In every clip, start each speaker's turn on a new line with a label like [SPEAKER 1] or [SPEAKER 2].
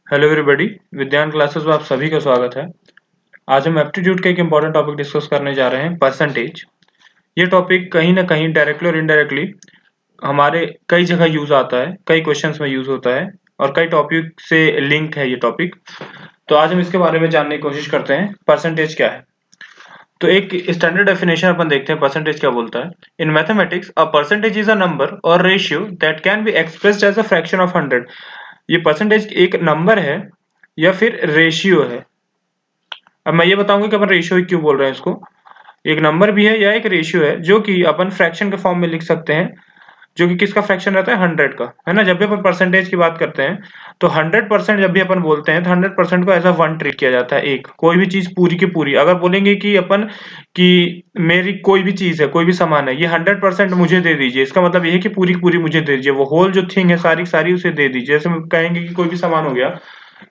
[SPEAKER 1] Hello everybody, विज्ञान classes में आप सभी का स्वागत है। आज हम एप्टीट्यूड का एक इम्पॉर्टेंट टॉपिक डिस्कस करने जा रहे हैं, परसेंटेज। ये टॉपिक कहीं ना कहीं डायरेक्टली और इनडायरेक्टली हमारे कई जगह यूज आता है, कई क्वेश्चंस में यूज होता है और कई टॉपिक से लिंक है ये टॉपिक। तो आज हम इसके बारे में जानने की कोशिश करते हैं, परसेंटेज क्या है। तो एक स्टैंडर्ड डेफिनेशन अपन देखते हैं परसेंटेज क्या बोलता है। In mathematics a percentage is a number और ratio that can be expressed as a fraction of 100। ये परसेंटेज एक नंबर है या फिर रेशियो है। अब मैं ये बताऊंगा कि अपन रेशियो क्यों बोल रहे हैं इसको। एक नंबर भी है या एक रेशियो है जो कि अपन फ्रैक्शन के फॉर्म में लिख सकते हैं, जो कि किसका फ्रैक्शन रहता है, 100 का, है ना। जब भी अपन परसेंटेज की बात करते हैं तो 100% जब भी अपन बोलते हैं तो 100% को ऐसा वन ट्रीट किया जाता है। एक कोई भी चीज पूरी की पूरी अगर बोलेंगे कि अपन कि मेरी कोई भी चीज है, कोई भी सामान है, ये 100% मुझे दे दीजिए, इसका मतलब ये है कि पूरी की पूरी मुझे दे दीजिए, वो होल जो थिंग है सारी सारी उसे दे दीजिए। जैसे हम कहेंगे कि कोई भी सामान हो गया,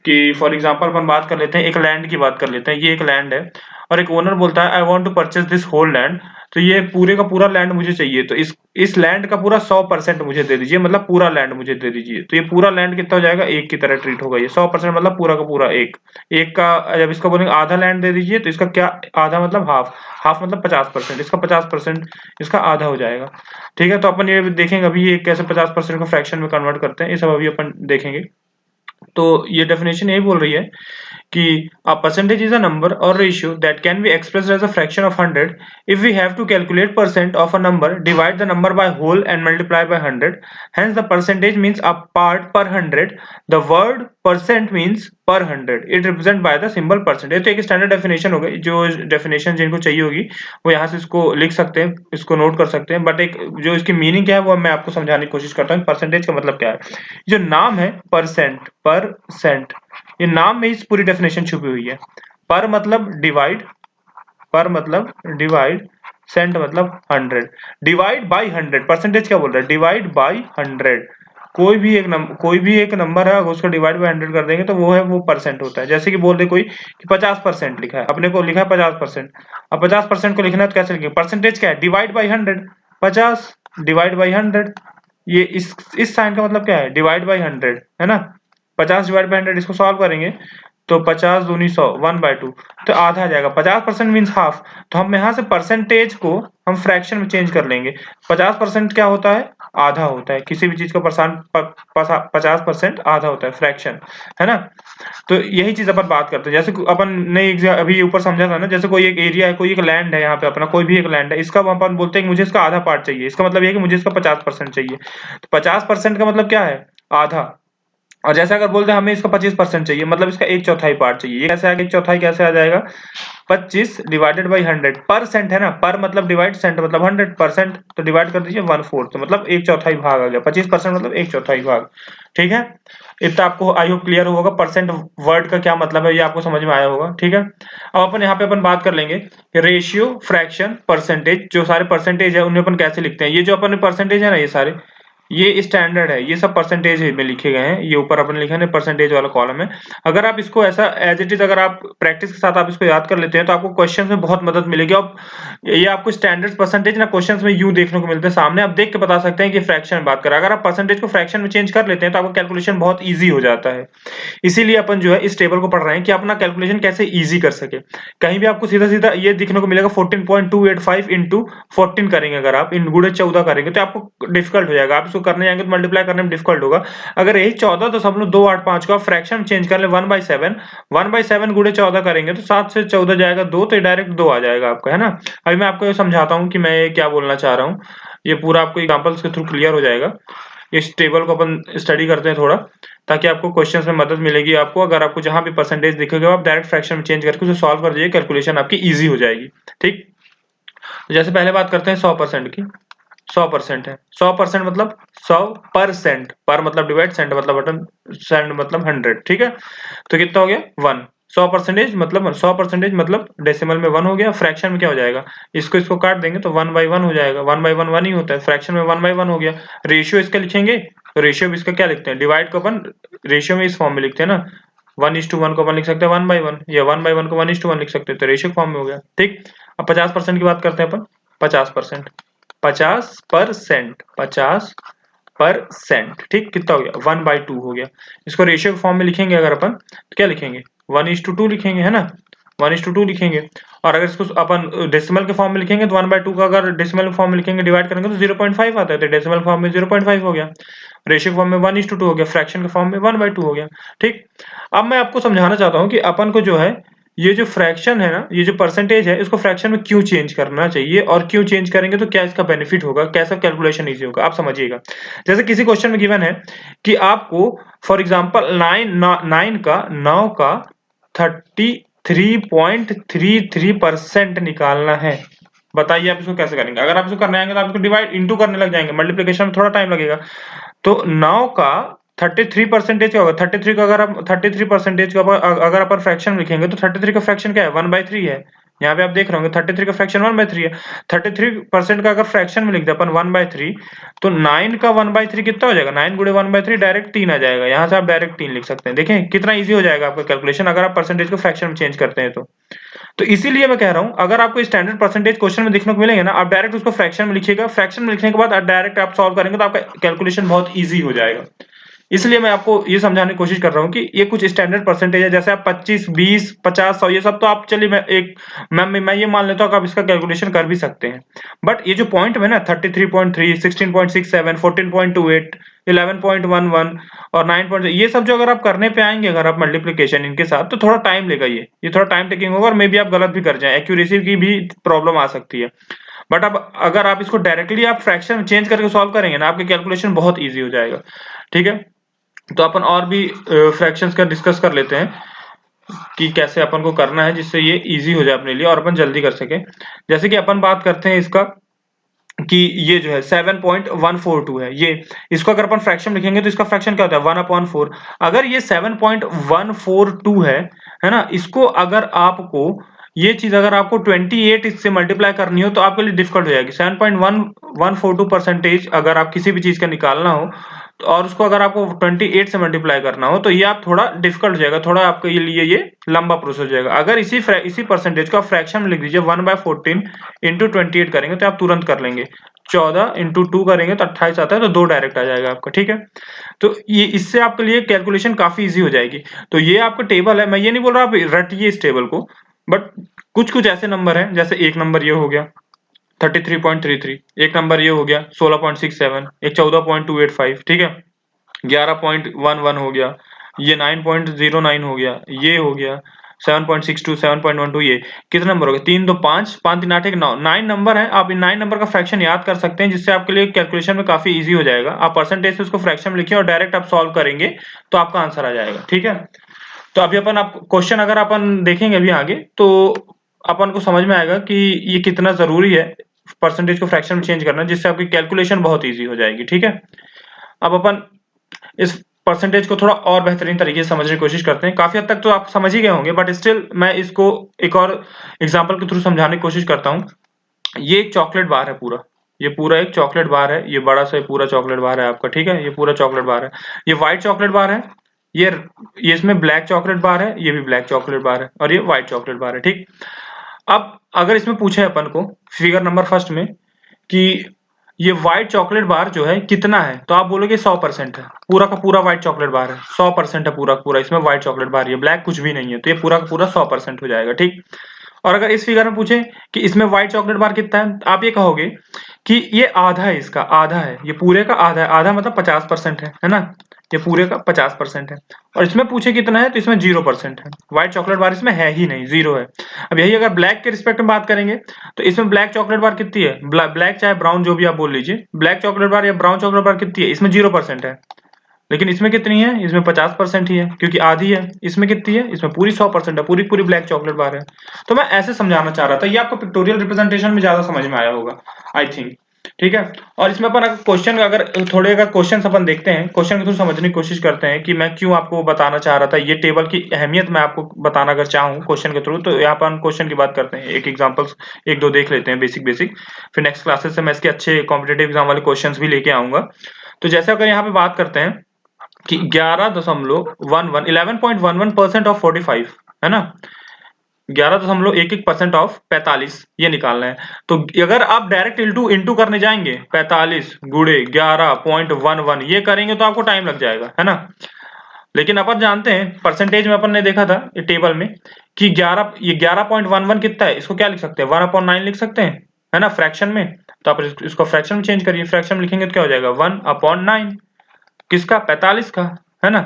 [SPEAKER 1] कि फॉर एग्जांपल अपन बात कर लेते हैं, एक लैंड की बात कर लेते हैं। ये एक लैंड है और एक ओनर बोलता है I want to purchase this whole land. तो ये पूरे का पूरा लैंड मुझे चाहिए, तो इस लैंड का पूरा 100% मुझे दे दीजिए, मतलब पूरा लैंड मुझे दे दीजिए। तो ये पूरा लैंड कितना हो जाएगा, एक की तरह ट्रीट होगा। ये 100% मतलब पूरा का पूरा एक। एक का जब इसका बोलेंगे आधा लैंड दे दीजिए, तो इसका क्या, आधा मतलब हाफ, हाफ मतलब 50%, इसका 50% इसका आधा हो जाएगा। ठीक है, तो अपन ये देखेंगे अभी ये कैसे 50% को फ्रैक्शन में कन्वर्ट करते हैं, ये सब अभी अपन देखेंगे। तो ये डेफिनेशन यही बोल रही है कि a percentage is a number or ratio that can be expressed as a fraction of 100. If we have to calculate percent of a number, divide the number by whole and multiply by 100. Hence the percentage means a part per 100. The word percent means per 100. It represent by the symbol percent. ये तो एक standard definition हो गई। जो definition जिनको चाहिए होगी वो यहाँ से इसको लिख सकते हैं, इसको नोट कर सकते हैं। बट एक जो इसकी मीनिंग क्या है वो मैं आपको समझाने की कोशिश करता हूँ। परसेंटेज का मतलब क्या है। जो नाम है परसेंट, परसेंट, ये नाम में इस पूरी डेफिनेशन छुपी हुई है। पर मतलब डिवाइड, पर मतलब डिवाइड, सेंट मतलब 100। डिवाइड बाई 100, परसेंटेज क्या बोल रहा है, डिवाइड बाई 100। कोई भी एक नंबर है, अगर उसको डिवाइड बाई 100 कर देंगे तो वो है, वो परसेंट होता है। जैसे कि बोल दे कोई कि 50% लिखा है, अपने को लिखा है 50%। अब 50% को लिखना है तो कैसे लिखेंगे, परसेंटेज क्या है, डिवाइड बाई 100। 50 डिवाइड बाई 100, ये इस साइन का मतलब क्या है, डिवाइड बाई 100, है ना। 50 डिवाइड बाई 100, इसको सॉल्व करेंगे तो 50 दूनी 100, 1/2, तो आधा आ जाएगा। 50% मीन्स हाफ। तो हम यहाँ से परसेंटेज को हम फ्रैक्शन में चेंज कर लेंगे। 50% क्या होता है, आधा होता है। किसी भी चीज का 50% आधा होता है, फ्रैक्शन, है ना। तो यही चीज अपन बात करते हैं। जैसे अपन ने अभी ऊपर समझा था ना, जैसे कोई एक एरिया है, कोई एक लैंड है, यहाँ पे अपना कोई भी एक लैंड है, इसका अपन बोलते हैं कि मुझे इसका आधा पार्ट चाहिए, इसका मतलब ये है कि मुझे इसका 50% चाहिए। तो 50% का मतलब क्या है, आधा। और जैसे अगर बोलते हैं हमें इसका 25% चाहिए, मतलब इसका एक चौथाई पार्ट चाहिए, ये कैसे आ गया, एक चौथाई कैसे आ जाएगा, 25 डिवाइडेड बाई 100। परसेंट है ना, पर मतलब डिवाइड, सेंट मतलब 100%, तो डिवाइड कर दीजिए 1/4, तो मतलब एक चौथाई भाग आ गया। 25% मतलब एक चौथाई भाग। ठीक है, इतना आपको आई होप क्लियर होगा परसेंट वर्ड का क्या मतलब है, ये आपको समझ में आया होगा। ठीक है, अब अपन यहाँ पे अपन बात कर लेंगे रेशियो, फ्रैक्शन, परसेंटेज। जो सारे परसेंटेज है उन्हें अपन कैसे लिखते हैं। ये जो अपन परसेंटेज है ना, ये सारे ये स्टैंडर्ड है, ये सब परसेंटेज में लिखे गए हैं। ये ऊपर अपन लिखा है परसेंटेज वाला कॉलम है। अगर आप इसको ऐसा एज इट इज, अगर आप प्रैक्टिस के साथ आप इसको याद कर लेते हैं तो आपको क्वेश्चन में बहुत मदद मिलेगी। और ये आपको स्टैंडर्ड परसेंटेज ना क्वेश्चन में यूं देखने को मिलते हैं, सामने आप देख के बता सकते हैं कि फ्रैक्शन में बात करें। अगर आप परसेंटेज को फ्रैक्शन में चेंज कर लेते हैं तो आपका कैलकुलेशन बहुत ईजी हो जाता है। इसीलिए अपन जो है इस टेबल को पढ़ रहे हैं कि अपना कैलकुलेशन कैसे ईजी कर सके। कहीं भी आपको सीधा सीधा ये दिखने को मिलेगा 14.285 इंटू 14 करेंगे, अगर आप इन गुणे 14 करेंगे तो आपको डिफिकल्ट हो जाएगा। आप इसको करने जाएंगे तो मल्टीप्लाई करने में डिफिकल्ट होगा। अगर यही 14.285 को आप फ्रैक्शन में चेंज कर ले 1/7, 1/7 गुणे 14 करेंगे तो 7 से 14 जाएगा 2, तो डायरेक्ट 2 आ जाएगा आपका, है ना। अभी मैं आपको ये समझाता हूँ कि मैं ये क्या बोलना चाह रहा हूँ। ये पूरा आपको एग्जांपल्स के थ्रू क्लियर हो जाएगा। इस टेबल को अपन स्टडी करते हैं थोड़ा, ताकि आपको क्वेश्चंस में मदद मिलेगी। आपको अगर आपको जहां भी परसेंटेज दिखेगा आप डायरेक्ट फ्रैक्शन में चेंज करके उसे सॉल्व कर दीजिए, कैलकुलेशन आपकी इजी हो जाएगी। ठीक, तो जैसे पहले बात करते हैं 100% की। 100% है, 100% मतलब 100%, पर मतलब डिवाइड, सेंट मतलब बटन, सेंट मतलब 100। ठीक है, तो कितना हो गया 1। 100% मतलब 100% मतलब डेसिमल में 1 हो गया। फ्रैक्शन में क्या हो जाएगा, इसको काट देंगे तो 1/1 हो जाएगा। 1/1 1 ही होता है, फ्रैक्शन में 1/1 हो गया। रेशियो इसका लिखेंगे तो रेशियो भी इसका क्या लिखते हैं, डिवाइड को अपन रेशियो में इस फॉर्म में लिखते हैं ना। 1:1 को अपन लिख सकते हैं 1/1, या 1/1 को 1:1 लिख सकते हैं, तो रेशियो फॉर्म में हो गया। ठीक, अब 50% की बात करते हैं अपन। 50%, 50%, 50 परसेंट। ठीक, कितना हो गया 1/2 हो गया। इसको रेशियो के फॉर्म में लिखेंगे अगर अपन तो क्या लिखेंगे 1:2 लिखेंगे, है ना, 1:2 लिखेंगे। और अगर इसको अपन डेसिमल के फॉर्म में लिखेंगे तो 1/2 का अगर डेसिमल फॉर्म में लिखेंगे डिवाइड करेंगे तो 0.5 आता है, तो डेसिमल फॉर्म में 0.5 हो गया, रेशियो फॉर्म में 1:2 हो गया, फ्रैक्शन के फॉर्म में 1/2 हो गया। ठीक, अब मैं आपको समझाना चाहता हूँ कि अपन को जो है ये जो फ्रैक्शन है ना, ये जो परसेंटेज है, इसको फ्रैक्शन में क्यों चेंज करना चाहिए और क्यों चेंज करेंगे तो क्या इसका बेनिफिट होगा, कैसा कैलकुलेशन इजी होगा, आप समझिएगा। जैसे किसी क्वेश्चन में गिवन है कि आपको फॉर एग्जांपल 9 का 33.33% निकालना है। बताइए आप इसको कैसे करेंगे। अगर आप इसको करने आएंगे तो आप इसको डिवाइड इंटू करने लग जाएंगे, मल्टीप्लिकेशन में थोड़ा टाइम लगेगा। तो 9 का 33% का होगा, 33 का अगर आप 33% का अगर अपन फ्रैक्शन में लिखेंगे तो 33 का फ्रैक्शन क्या है 1/3 है। यहाँ पे आप देख रहे होंगे 33 का फ्रैक्शन 1/3 है। 33% का अगर फ्रैक्शन में लिख दे अपन 1/3 तो 9 का 1/3 कितना हो जाएगा, 9 गुणे 1/3 डायरेक्ट 3 आ जाएगा। यहाँ से आप डायरेक्ट 3 लिख सकते हैं। देखें कितना इजी हो जाएगा आपका कैलकुलेशन अगर आप परसेंटेज को फ्रैक्शन में चेंज करते हैं तो इसीलिए मैं कह रहा हूं अगर आपको स्टैंडर्ड परसेंटेज क्वेश्चन में देखने को मिलेंगे ना, आप डायरेक्ट उसको फ्रैक्शन में लिखिएगा, फ्रैक्शन में लिखने के बाद डायरेक्ट आप सॉल्व करेंगे तो आपका कैलकुलेशन बहुत इजी हो जाएगा। इसलिए मैं आपको ये समझाने की कोशिश कर रहा हूँ कि ये कुछ स्टैंडर्ड परसेंटेज है, जैसे आप 25, 20, 50, 100 ये सब तो आप चलिए मैं ये मान लेता हूँ कि आप इसका कैलकुलेशन कर भी सकते हैं। बट ये जो पॉइंट है ना 33.3, 16.67, 14.28, 11.11 और 9. ये सब जो अगर आप करने पे आएंगे अगर आप मल्टीप्लिकेशन इनके साथ तो थोड़ा टाइम लेगा, ये थोड़ा टाइम टेकिंग होगा और मे बी आप गलत भी कर जाए, एक्यूरेसी की भी प्रॉब्लम आ सकती है। बट अब अगर आप इसको डायरेक्टली आप फ्रैक्शन चेंज करके सॉल्व करेंगे ना, आपके कैलकुलेशन बहुत ईजी हो जाएगा। ठीक है, तो अपन और भी फ्रैक्शंस का डिस्कस कर लेते हैं कि कैसे अपन को करना है जिससे ये इजी हो जाए अपने लिए और अपन जल्दी कर सके। जैसे कि अपन बात करते हैं इसका कि ये जो है 7.142 है, ये इसको अगर अपन फ्रैक्शन लिखेंगे तो इसका फ्रैक्शन क्या होता है 1/4। अगर ये 7.142 है ना, इसको अगर आपको ये चीज अगर आपको 28 इससे मल्टीप्लाई करनी हो तो आपके लिए डिफिकल्ट हो जाएगी। 7.142% अगर आप किसी भी चीज का निकालना हो तो और उसको अगर आपको 28 से मल्टीप्लाई करना हो तो ये आप थोड़ा डिफिकल्ट हो जाएगा, थोड़ा आपके लिए ये लंबा प्रोसेस हो जाएगा। अगर इसी परसेंटेज को आप फ्रैक्शन में लिख दीजिए 1/14 इंटू 28 करेंगे तो आप तुरंत कर लेंगे। 14 इंटू 2 करेंगे तो 28 आता है, तो 2 डायरेक्ट आ जाएगा आपका। ठीक है, तो ये इससे आपके लिए कैलकुलेशन काफी इजी हो जाएगी। तो ये आपका टेबल है, मैं ये नहीं बोल रहा आप रटिए इस टेबल को, बट कुछ कुछ ऐसे नंबर हैं, जैसे एक नंबर ये हो गया 33.33, एक नंबर ये हो गया 16.67, एक 14.285, ठीक है, 11.11 हो गया, ये 9.09 हो गया, ये हो गया 7.62, 7.12, ये कितने नंबर हो गए 3 2 5, 5 3 8 1 9, 9 नंबर है। आप इन 9 नंबर का फ्रैक्शन याद कर सकते हैं जिससे आपके लिए कैलकुलेशन में काफी इजी हो जाएगा। आप परसेंटेज से उसको फ्रैक्शन में लिखिए और डायरेक्ट आप सॉल्व करेंगे तो आपका आंसर आ जाएगा। ठीक है, तो अभी अपन आप क्वेश्चन अगर अपन देखेंगे अभी आगे तो अपन को समझ में आएगा कि ये कितना जरूरी है परसेंटेज को फ्रैक्शन में चेंज करना, जिससे आपकी कैलकुलेशन बहुत इजी हो जाएगी। ठीक है, अब अपन इस परसेंटेज को थोड़ा और बेहतरीन तरीके से समझने की कोशिश करते हैं। काफी हद तक तो आप समझ ही गए होंगे, बट स्टिल मैं इसको एक और एग्जांपल के थ्रू समझाने की कोशिश करता हूँ। ये एक चॉकलेट बार है, ये पूरा एक चॉकलेट बार है, ये बड़ा सा पूरा चॉकलेट बार है आपका। ठीक है, ये पूरा चॉकलेट बार है, ये व्हाइट चॉकलेट बार है, ये इसमें ब्लैक चॉकलेट बार है, ये भी ब्लैक चॉकलेट बार है और ये व्हाइट चॉकलेट बार है। ठीक, अब अगर इसमें पूछे अपन को फिगर नंबर फर्स्ट में कि ये व्हाइट चॉकलेट बार जो है कितना है, तो आप बोलोगे 100% है, पूरा का पूरा व्हाइट चॉकलेट बार है 100% है, पूरा का पूरा इसमें व्हाइट चॉकलेट बार, ये ब्लैक कुछ भी नहीं है, तो ये पूरा का पूरा 100% हो जाएगा। ठीक, और अगर इस फिगर में पूछे कि इसमें व्हाइट चॉकलेट बार कितना है, आप ये कहोगे कि ये आधा है, इसका आधा है, ये पूरे का आधा है, आधा मतलब 50% है ना, ये पूरे का 50% है। और इसमें पूछे कितना है तो इसमें 0% है, व्हाइट चॉकलेट बार इसमें है ही नहीं, 0 है। अब यही अगर ब्लैक के रिस्पेक्ट में बात करेंगे तो इसमें ब्लैक चॉकलेट बार कितनी है, ब्लैक चाहे ब्राउन जो भी आप बोल लीजिए, ब्लैक चॉकलेट बार या ब्राउन चॉकलेट बार कितनी है, इसमें 0% है। लेकिन इसमें कितनी है, इसमें 50% ही है क्योंकि आधी है। इसमें कितनी है, इसमें पूरी 100% है, पूरी पूरी ब्लैक चॉकलेट बार है। तो मैं ऐसे समझाना चाह रहा था, ये आपको पिक्टोरियल रिप्रेजेंटेशन में ज्यादा समझ में आया होगा आई थिंक। ठीक है, और इसमें अपन क्वेश्चन अगर थोड़े अगर क्वेश्चन अपन देखते हैं, क्वेश्चन के थ्रू समझने की कोशिश करते हैं कि मैं क्यों आपको बताना चाह रहा था, ये टेबल की अहमियत मैं आपको बताना अगर चाहूँ क्वेश्चन के थ्रू, तो यहाँ पर हम क्वेश्चन की बात करते हैं, एक एग्जांपल्स एक दो देख लेते हैं बेसिक, फिर नेक्स्ट क्लासेस से मैं इसके अच्छे कॉम्पिटेटिव एग्जाम वाले क्वेश्चन भी लेके आऊंगा। तो जैसे अगर यहाँ पे बात करते हैं कि 11.11% ऑफ 45 है ना, 11.1% ऑफ 45 ये निकालना है। तो अगर आप डायरेक्ट इंटू करने जाएंगे 45 गुणे 11.11 ये करेंगे तो आपको टाइम लग जाएगा, है ना। लेकिन अपन जानते हैं परसेंटेज में अपन ने देखा था ये टेबल में कि 11.11 कितना है, इसको क्या लिख सकते हैं 1/9 लिख सकते हैं, है ना, फ्रैक्शन में। तो आप इसको फ्रैक्शन में चेंज करिए, फ्रैक्शन में लिखेंगे तो क्या हो जाएगा 1/9 किसका 45 का, है ना।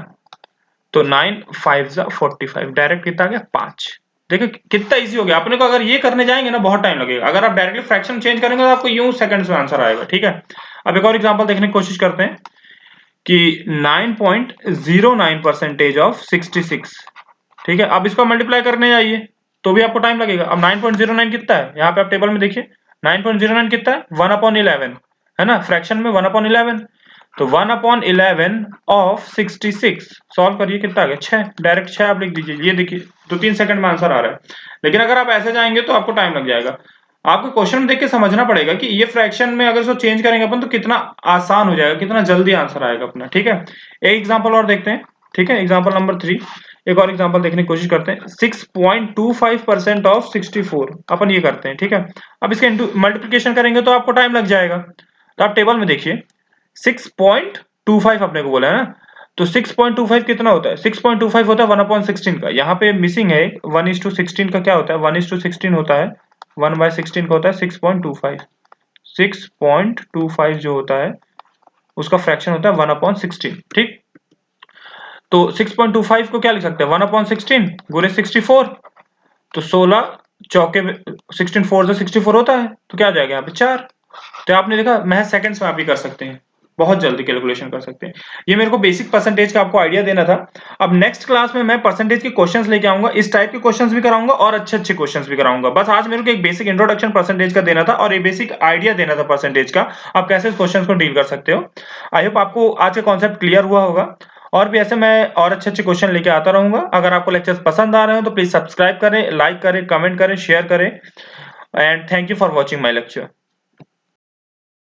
[SPEAKER 1] तो 9 5 45 डायरेक्ट कितना आ गया 5। देखो कितना इजी हो गया। अपने को अगर ये करने जाएंगे ना बहुत टाइम लगेगा, अगर आप डायरेक्टली फ्रैक्शन चेंज करेंगे तो आपको यूं सेकंड्स में आंसर आएगा, ठीक है। अब एक और एग्जांपल देखने की कोशिश करते हैं कि 9.09% ऑफ 66, ठीक है। अब इसको मल्टीप्लाई करने जाइए तो भी आपको टाइम लगेगा। अब 9.09 कितना है, यहाँ पे आप टेबल में देखिए 9.09 कितना है 1/11, है ना, फ्रैक्शन में 1/11। तो 1/11 ऑफ 66 सॉल्व करिए कितना आ गया 6, डायरेक्ट 6 आप लिख दीजिए। ये देखिए 2-3 सेकंड में आंसर आ रहा है। लेकिन अगर आप ऐसे जाएंगे तो आपको टाइम लग जाएगा। आपको क्वेश्चन में देख के समझना पड़ेगा कि ये फ्रैक्शन में अगर इसको चेंज करेंगे अपन तो कितना आसान हो जाएगा, कितना जल्दी आंसर आएगा अपना, ठीक है। एक एग्जांपल और देखते हैं, ठीक है, एग्जांपल नंबर 3। एक और एग्जांपल देखने की कोशिश करते हैं। 6.25% ऑफ 64 अपन ये करते हैं, ठीक है। अब इसके मल्टीप्लिकेशन करेंगे तो आपको टाइम लग जाएगा। तो आप टेबल में देखिए 6.25 अपने को बोला है ना, तो 6.25 कितना होता है 6.25 होता है 1/16 का। यहाँ पे मिसिंग है 1:16 का, क्या होता है 1:16 होता है 1/16 का होता है 6.25। 6.25 जो होता है उसका फ्रैक्शन होता है 1/16, ठीक। तो 6.25 को क्या लिख सकते हैं 1/16 गुणे 64। तो 16 चौके 16 4 से 64 होता है, तो क्या आ जाएगा यहाँ पे 4। तो आपने देखा महज सेकंड्स में आप ही कर सकते हैं, बहुत जल्दी कैलकुलेशन कर सकते हैं। ये मेरे को बेसिक परसेंटेज का आपको आइडिया देना था। अब नेक्स्ट क्लास में मैं परसेंटेज के क्वेश्चंस लेके आऊंगा, इस टाइप के क्वेश्चंस भी कराऊंगा और अच्छे अच्छे क्वेश्चंस भी कराऊंगा। बस आज मेरे को एक बेसिक इंट्रोडक्शन परसेंटेज का देना था और एक बेसिक आइडिया देना था परसेंटेज का, आप कैसे इस क्वेश्चंस को डील कर सकते हो। आई होप आपको आज का कॉन्सेप्ट क्लियर हुआ होगा। और भी ऐसे मैं और अच्छे अच्छे क्वेश्चन लेके आता रहूंगा। अगर आपको लेक्चर्स पसंद आ रहे हो तो प्लीज सब्सक्राइब करें, लाइक करें, कमेंट करें, शेयर करें। And thank you for watching my lecture.